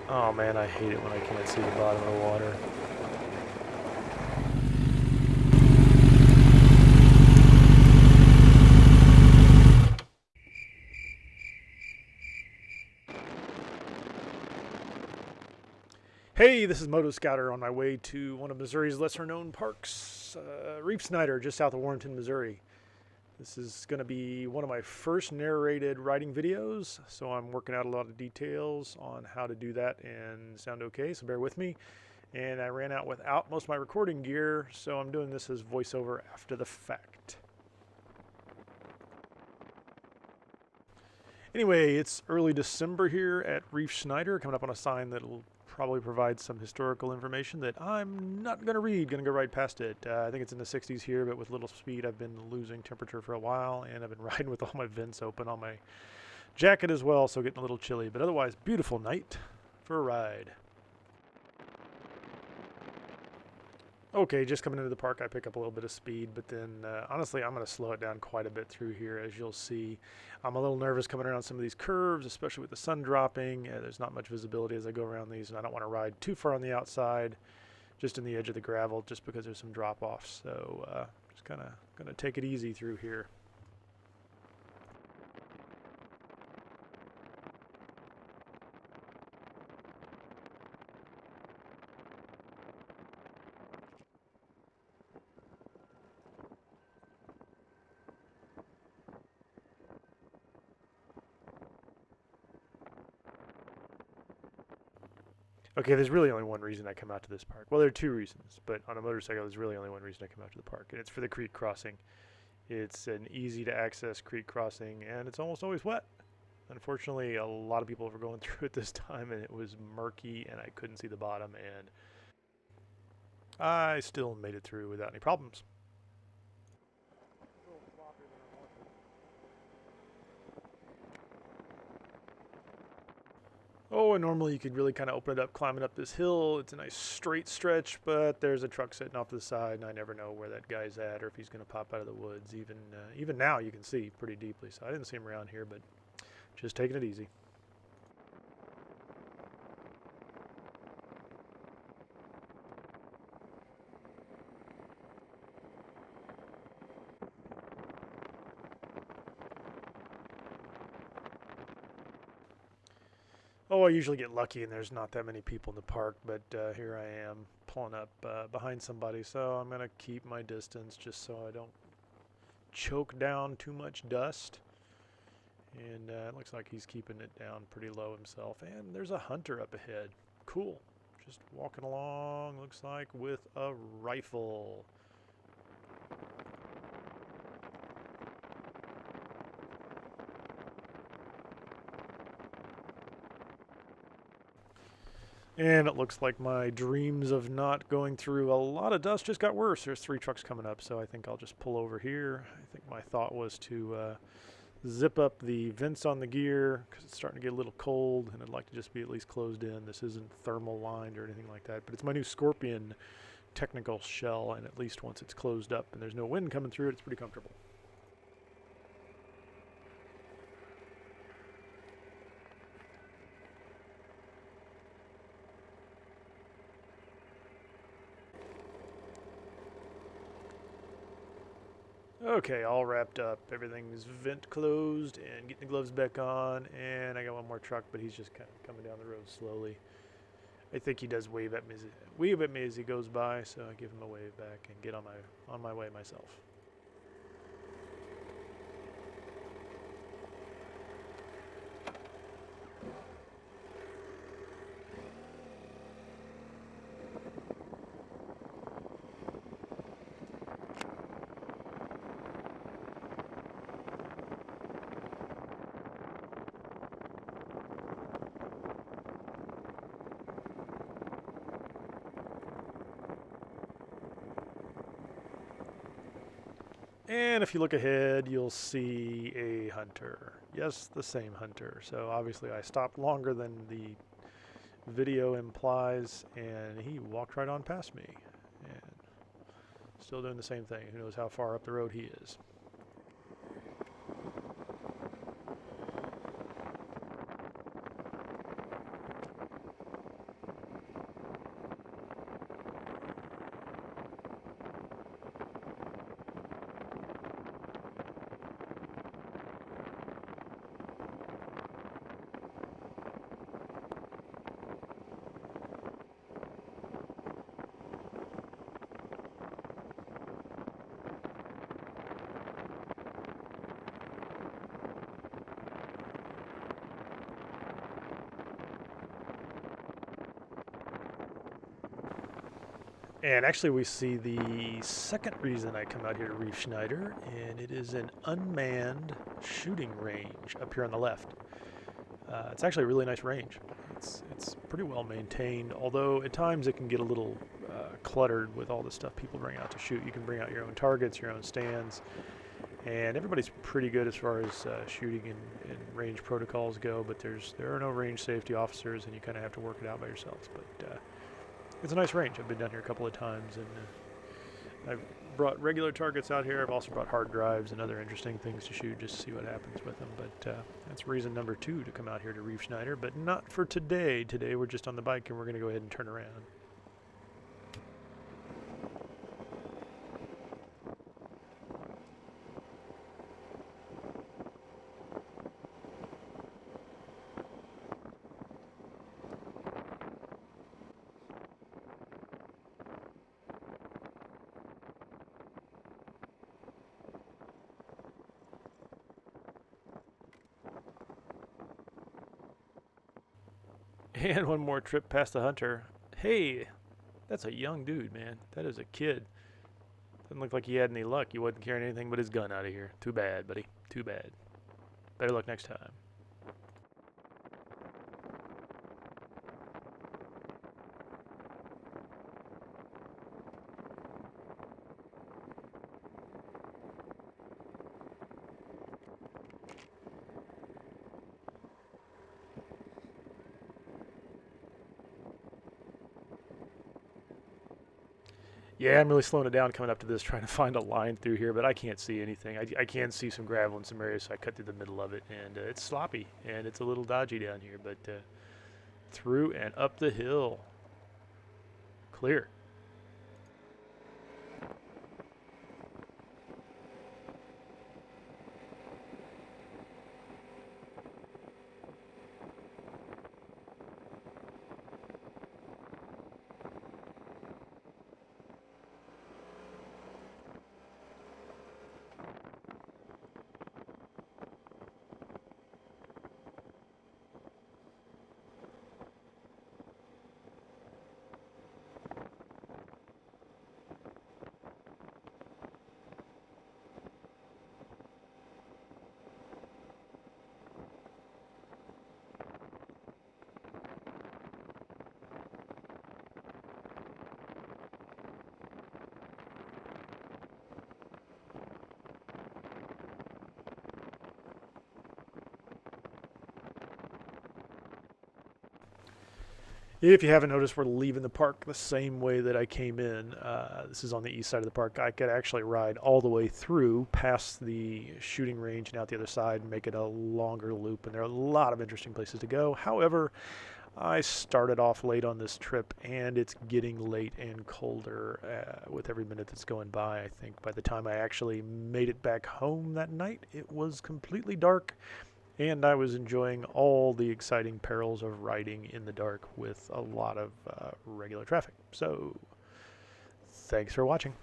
Oh man, I hate it when I can't see the bottom of the water. Hey, this is Moto Scouter on my way to one of Missouri's lesser known parks, Reifsnider, just south of Warrenton, Missouri. This is going to be one of my first narrated riding videos, so I'm working out a lot of details on how to do that and sound okay, so bear with me. And I ran out without most of my recording gear, so I'm doing this as voiceover after the fact. Anyway, it's early December here at Reifsnider, coming up on a sign that'll probably provide some historical information that I'm not going to read, going to go right past it. I think it's in the 60s here, but with little speed I've been losing temperature for a while, and I've been riding with all my vents open on my jacket as well, so getting a little chilly, but otherwise beautiful night for a ride. Okay, just coming into the park, I pick up a little bit of speed, but then honestly, I'm going to slow it down quite a bit through here, as you'll see. I'm a little nervous coming around some of these curves, especially with the sun dropping. There's not much visibility as I go around these, and I don't want to ride too far on the outside, just in the edge of the gravel, just because there's some drop-offs. So just kind of going to take it easy through here. Okay, there's really only one reason I come out to this park. Well, there are two reasons, but on a motorcycle, there's really only one reason I come out to the park, and it's for the creek crossing. It's an easy to access creek crossing, and it's almost always wet. Unfortunately, a lot of people were going through it this time, and it was murky, and I couldn't see the bottom, and I still made it through without any problems. Oh, and normally you could really kind of open it up climbing up this hill. It's a nice straight stretch, but there's a truck sitting off to the side, and I never know where that guy's at or if he's going to pop out of the woods. Even now you can see pretty deeply, so I didn't see him around here, but just taking it easy. Oh, I usually get lucky and there's not that many people in the park, but here I am pulling up behind somebody, so I'm going to keep my distance just so I don't choke down too much dust. And it looks like he's keeping it down pretty low himself. And there's a hunter up ahead. Cool. Just walking along, looks like, with a rifle. And it looks like my dreams of not going through a lot of dust just got worse. There's 3 trucks coming up, so I think I'll just pull over here. I think my thought was to zip up the vents on the gear because it's starting to get a little cold, and I'd like to just be at least closed in. This isn't thermal lined or anything like that, but it's my new Scorpion technical shell, and at least once it's closed up and there's no wind coming through it, it's pretty comfortable. Okay, all wrapped up. Everything's vent closed and getting the gloves back on. And I got one more truck, but he's just kind of coming down the road slowly. I think he does wave at me as he goes by, so I give him a wave back and get on my way myself. And if you look ahead, you'll see a hunter. Yes, the same hunter. So obviously I stopped longer than the video implies, and he walked right on past me. And still doing the same thing. Who knows how far up the road he is. And actually we see the second reason I come out here to Reifsnider, and it is an unmanned shooting range up here on the left. It's actually a really nice range. It's pretty well maintained, although at times it can get a little cluttered with all the stuff people bring out to shoot. You can bring out your own targets, your own stands, and everybody's pretty good as far as shooting and range protocols go, but there are no range safety officers, and you kind of have to work it out by yourselves. But it's a nice range. I've been down here a couple of times, and I've brought regular targets out here. I've also brought hard drives and other interesting things to shoot just to see what happens with them. But that's reason number 2 to come out here to Reifsnider, but not for today. Today we're just on the bike, and we're going to go ahead and turn around. And one more trip past the hunter. Hey, that's a young dude, man. That is a kid. Doesn't look like he had any luck. He wasn't carrying anything but his gun out of here. Too bad, buddy. Too bad. Better luck next time. Yeah, I'm really slowing it down coming up to this, trying to find a line through here, but I can't see anything. I can see some gravel in some areas, so I cut through the middle of it, and it's sloppy, and it's a little dodgy down here, but through and up the hill. Clear. If you haven't noticed, we're leaving the park the same way that I came in. This is on the east side of the park. I could actually ride all the way through past the shooting range and out the other side and make it a longer loop, and there are a lot of interesting places to go. However, I started off late on this trip, and it's getting late and colder with every minute that's going by. I think by the time I actually made it back home that night, it was completely dark, and I was enjoying all the exciting perils of riding in the dark with a lot of regular traffic. So, thanks for watching.